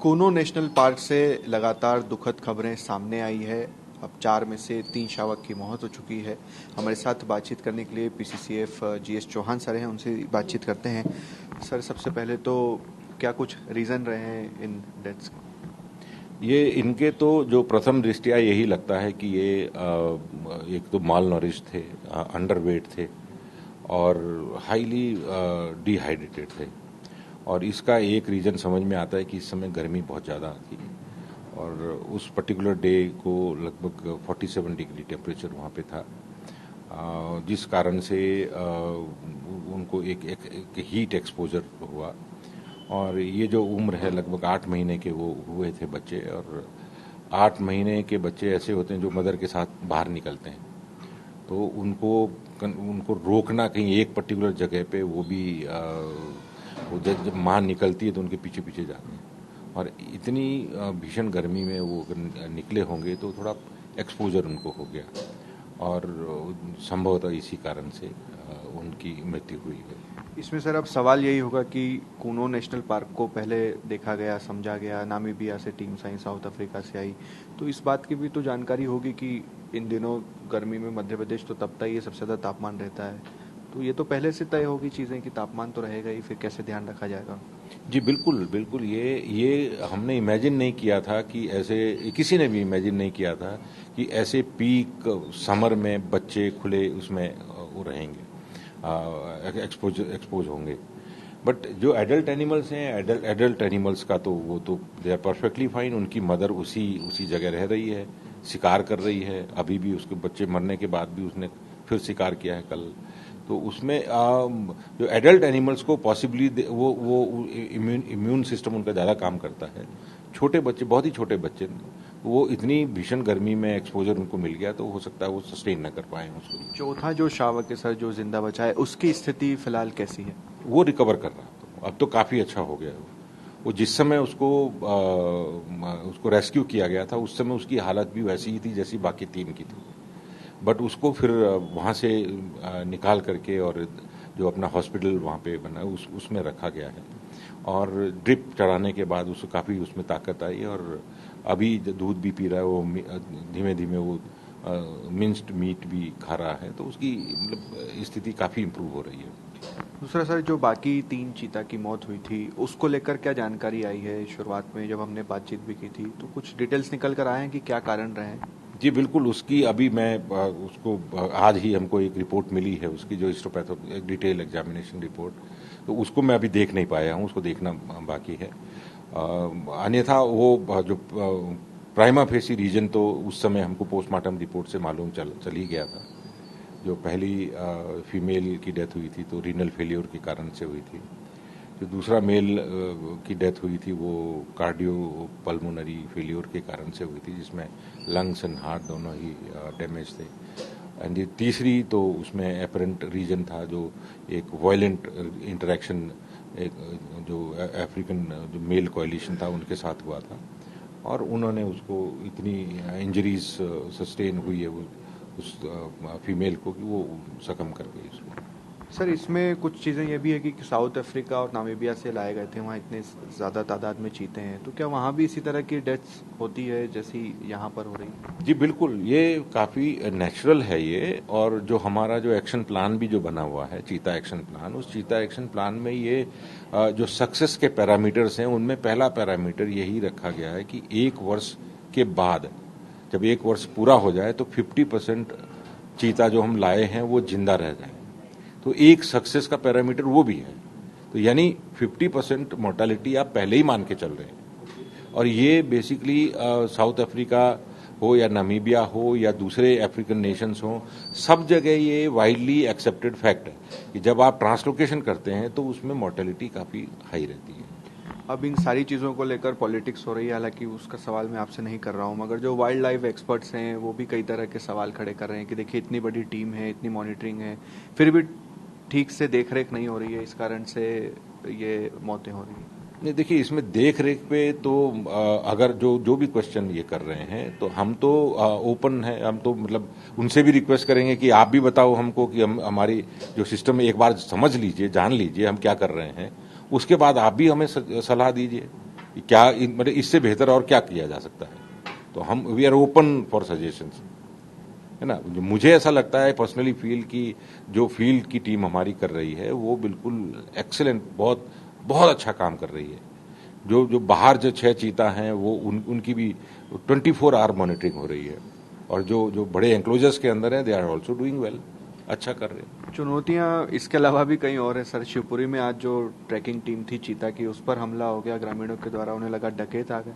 Kuno national park से लगातार दुखद खबरें सामने आई है। अब 4 में से 3 शावक की मौत हो चुकी है। हमारे साथ बातचीत करने के लिए पीसीसीएफ जीएस चौहान सर हैं, उनसे बातचीत करते हैं। सर, सबसे पहले तो क्या कुछ रीज़न रहे हैं इन डेथ्स? ये इनके तो जो प्रथम दृष्टिया यही लगता है कि ये एक तो माल नॉरिश थे, अंडरवेट थे और हाईली डिहाइड्रेटेड थे। और इसका एक रीज़न समझ में आता है कि इस समय गर्मी बहुत ज़्यादा थी और उस पर्टिकुलर डे को लगभग 47 डिग्री टेम्परेचर वहाँ पे था, जिस कारण से उनको एक हीट एक्सपोजर हुआ। और ये जो उम्र है लगभग 8 महीने के वो हुए थे बच्चे, और 8 महीने के बच्चे ऐसे होते हैं जो मदर के साथ बाहर निकलते हैं, तो उनको रोकना कहीं एक पर्टिकुलर जगह पे, वो भी वो जब माँ निकलती है तो उनके पीछे पीछे जाते हैं। और इतनी भीषण गर्मी में वो अगर निकले होंगे तो थोड़ा एक्सपोजर उनको हो गया और संभवतः इसी कारण से उनकी मृत्यु हुई है। इसमें सर अब सवाल यही होगा कि कूनो नेशनल पार्क को पहले देखा गया, समझा गया, नामीबिया से टीम्स आई, साउथ अफ्रीका से आई, तो इस बात की भी तो जानकारी होगी कि इन दिनों गर्मी में मध्य प्रदेश तो तपता ही है, सबसे ज़्यादा तापमान रहता है, तो ये तो पहले से तय होगी चीज़ें कि तापमान तो रहेगा ही, फिर कैसे ध्यान रखा जाएगा? जी बिल्कुल बिल्कुल, ये हमने इमेजिन नहीं किया था कि ऐसे, किसी ने भी इमेजिन नहीं किया था कि ऐसे पीक समर में बच्चे खुले उसमें वो रहेंगे, एक्सपोज होंगे। बट जो एडल्ट एनिमल्स हैं, एडल्ट एनिमल्स का तो वो तो दे आर परफेक्टली फाइन। उनकी मदर उसी जगह रह रही है, शिकार कर रही है, अभी भी उसके बच्चे मरने के बाद भी उसने फिर शिकार किया है कल। तो उसमें जो एडल्ट एनिमल्स को पॉसिबली वो इम्यून सिस्टम उनका ज़्यादा काम करता है। छोटे बच्चे, बहुत ही छोटे बच्चे, वो इतनी भीषण गर्मी में एक्सपोजर उनको मिल गया तो हो सकता है वो सस्टेन न कर पाए उसको। चौथा जो शावक है सर, जो जिंदा बचा है, उसकी स्थिति फिलहाल कैसी है? वो रिकवर कर रहा है, अब तो काफ़ी अच्छा हो गया वो जिस समय उसको रेस्क्यू किया गया था उस समय उसकी हालत भी वैसी ही थी जैसी बाकी 3 की थी। बट उसको फिर वहाँ से निकाल करके और जो अपना हॉस्पिटल वहाँ पे बना उसमें रखा गया है, और ड्रिप चढ़ाने के बाद उसको काफ़ी उसमें ताकत आई और अभी दूध भी पी रहा है, वो धीमे धीमे वो मिंस्ड मीट भी खा रहा है, तो उसकी मतलब स्थिति काफ़ी इम्प्रूव हो रही है। दूसरा सर, जो बाकी 3 चीता की मौत हुई थी उसको लेकर क्या जानकारी आई है? शुरुआत में जब हमने बातचीत भी की थी तो कुछ डिटेल्स निकल कर आए हैं कि क्या कारण रहे हैं? जी बिल्कुल, उसकी अभी मैं उसको आज ही हमको एक रिपोर्ट मिली है उसकी, जो हिस्टोपैथो एक डिटेल एग्जामिनेशन रिपोर्ट, तो उसको मैं अभी देख नहीं पाया हूँ, उसको देखना बाकी है। अन्यथा वो जो प्राइमा फेसी रीजन तो उस समय हमको पोस्टमार्टम रिपोर्ट से मालूम चल ही गया था। जो पहली फीमेल की डेथ हुई थी तो रीनल फेलियर के कारण से हुई थी। जो दूसरा मेल की डेथ हुई थी वो कार्डियो पल्मोनरी फेलियर के कारण से हुई थी, जिसमें लंग्स एंड हार्ट दोनों ही डैमेज थे। एंड ये तीसरी तो उसमें एपरेंट रीजन था, जो एक वायलेंट इंटरेक्शन एक जो अफ्रीकन जो मेल कोएलिशन था उनके साथ हुआ था, और उन्होंने उसको इतनी इंजरीज सस्टेन हुई है उस फीमेल को कि वो सकम कर गई उसको। सर, इसमें कुछ चीज़ें ये भी है कि साउथ अफ्रीका और नामीबिया से लाए गए थे, वहाँ इतने ज़्यादा तादाद में चीते हैं, तो क्या वहाँ भी इसी तरह की डेथ्स होती है जैसी यहाँ पर हो रही है? जी बिल्कुल, ये काफ़ी नेचुरल है ये, और जो हमारा जो एक्शन प्लान भी जो बना हुआ है, चीता एक्शन प्लान, उस चीता एक्शन प्लान में ये जो सक्सेस के पैरामीटर्स हैं उनमें पहला पैरामीटर यही रखा गया है कि 1 वर्ष के बाद, जब 1 वर्ष पूरा हो जाए तो 50% चीता जो हम लाए हैं वो जिंदा रह जाए, तो एक सक्सेस का पैरामीटर वो भी है। तो यानी 50% मोर्टालिटी आप पहले ही मान के चल रहे हैं, और ये बेसिकली साउथ अफ्रीका हो या नामीबिया हो या दूसरे अफ्रीकन नेशंस हो, सब जगह ये वाइडली एक्सेप्टेड फैक्ट है कि जब आप ट्रांसलोकेशन करते हैं तो उसमें मोर्टेलिटी काफ़ी हाई रहती है। अब इन सारी चीज़ों को लेकर पॉलिटिक्स हो रही है, हालांकि उसका सवाल मैं आपसे नहीं कर रहा हूँ, मगर जो वाइल्ड लाइफ एक्सपर्ट्स हैं वो भी कई तरह के सवाल खड़े कर रहे हैं कि देखिए इतनी बड़ी टीम है, इतनी मॉनिटरिंग है, फिर भी ठीक से देख रेख नहीं हो रही है, इस कारण से ये मौतें हो रही हैं। नहीं, देखिए इसमें देख रेख पे तो अगर जो भी क्वेश्चन ये कर रहे हैं तो हम तो ओपन है, हम तो मतलब उनसे भी रिक्वेस्ट करेंगे कि आप भी बताओ हमको कि हम हमारी जो सिस्टम एक बार समझ लीजिए, जान लीजिए हम क्या कर रहे हैं, उसके बाद आप भी हमें सलाह दीजिए। क्या मतलब इससे बेहतर और क्या किया जा सकता है। तो हम we are open for suggestions, है ना। मुझे ऐसा लगता है पर्सनली फील कि जो फील्ड की टीम हमारी कर रही है वो बिल्कुल एक्सीलेंट, बहुत बहुत अच्छा काम कर रही है। जो जो बाहर जो 6 चीता हैं वो उनकी भी 24 आवर मॉनिटरिंग हो रही है, और जो जो बड़े एंक्लोजर्स के अंदर हैं they are also doing well, अच्छा कर रहे हैं। चुनौतियां इसके अलावा भी कहीं और है सर। शिवपुरी में आज जो ट्रैकिंग टीम थी चीता की, उस पर हमला हो गया ग्रामीणों के द्वारा, उन्हें लगा डकैत आ गए।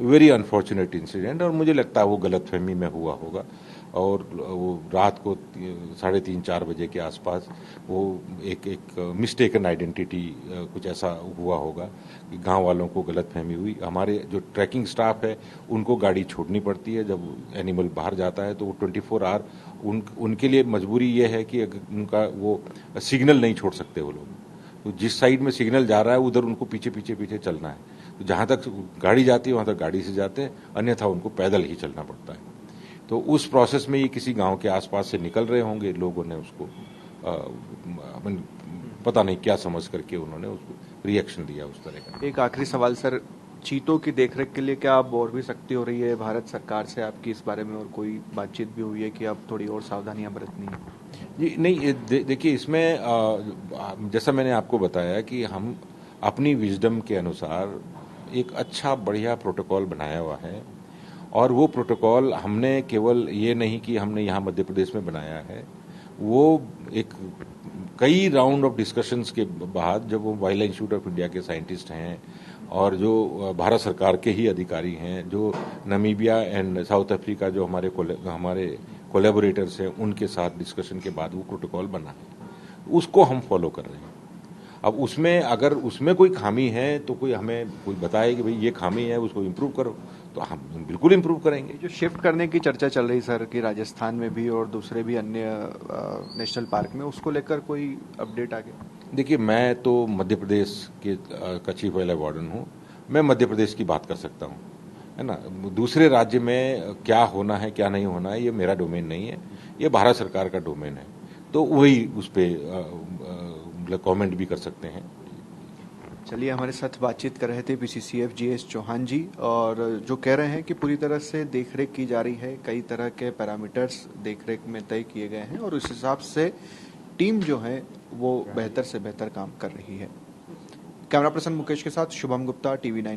वेरी अनफॉर्चुनेट इंसिडेंट, और मुझे लगता है वो गलतफहमी में हुआ होगा। और वो रात को 3:30-4 बजे के आसपास वो एक मिस्टेकन आइडेंटिटी कुछ ऐसा हुआ होगा कि गांव वालों को गलतफहमी हुई। हमारे जो ट्रैकिंग स्टाफ है उनको गाड़ी छोड़नी पड़ती है जब एनिमल बाहर जाता है, तो वो 24 आवर उनके लिए मजबूरी ये है कि उनका वो सिग्नल नहीं छोड़ सकते वो लोग। तो जिस साइड में सिग्नल जा रहा है उधर उनको पीछे पीछे पीछे चलना है। तो जहां तक गाड़ी जाती है वहां तक गाड़ी से जाते हैं, अन्यथा उनको पैदल ही चलना पड़ता है। तो उस प्रोसेस में ये किसी गांव के आसपास से निकल रहे होंगे, लोगों ने उसको पता नहीं क्या समझ करके उन्होंने उसको रिएक्शन दिया उस तरह का। एक आखिरी सवाल सर, चीतों की देखरेख के लिए क्या अब और भी सख्ती हो रही है भारत सरकार से आपकी इस बारे में, और कोई बातचीत भी हुई है कि अब थोड़ी और सावधानियां बरतनी है? जी नहीं, देखिए इसमें जैसा मैंने आपको बताया कि हम अपनी विजडम के अनुसार एक अच्छा बढ़िया प्रोटोकॉल बनाया हुआ है, और वो प्रोटोकॉल हमने केवल ये नहीं कि हमने यहाँ मध्य प्रदेश में बनाया है, वो एक कई राउंड ऑफ डिस्कशंस के बाद जब वो wild life institute of India के साइंटिस्ट हैं और जो भारत सरकार के ही अधिकारी हैं, जो नमीबिया एंड साउथ अफ्रीका जो हमारे कोलैबोरेटर्स हैं, उनके साथ डिस्कशन के बाद वो प्रोटोकॉल बना है, उसको हम फॉलो कर रहे हैं। अब उसमें अगर उसमें कोई खामी है तो कोई बताए कि भाई ये खामी है, उसको इम्प्रूव करो, तो हम बिल्कुल इम्प्रूव करेंगे। जो शिफ्ट करने की चर्चा चल रही सर कि राजस्थान में भी और दूसरे भी अन्य नेशनल पार्क में, उसको लेकर कोई अपडेट आ गया? देखिए, मैं तो मध्य प्रदेश का चीफ वाइल्ड वार्डन हूँ, मैं मध्य प्रदेश की बात कर सकता हूँ, है ना। दूसरे राज्य में क्या होना है क्या नहीं होना है ये मेरा डोमेन नहीं है, ये भारत सरकार का डोमेन है, तो वही उस पर कमेंट भी कर सकते हैं। चलिए, हमारे साथ बातचीत कर रहे थे PCCF GS चौहान जी, और जो कह रहे हैं कि पूरी तरह से देखरेख की जा रही है, कई तरह के पैरामीटर्स देखरेख में तय किए गए हैं और उस हिसाब से टीम जो है वो बेहतर से बेहतर काम कर रही है। कैमरा पर्सन मुकेश के साथ शुभम गुप्ता, TV9।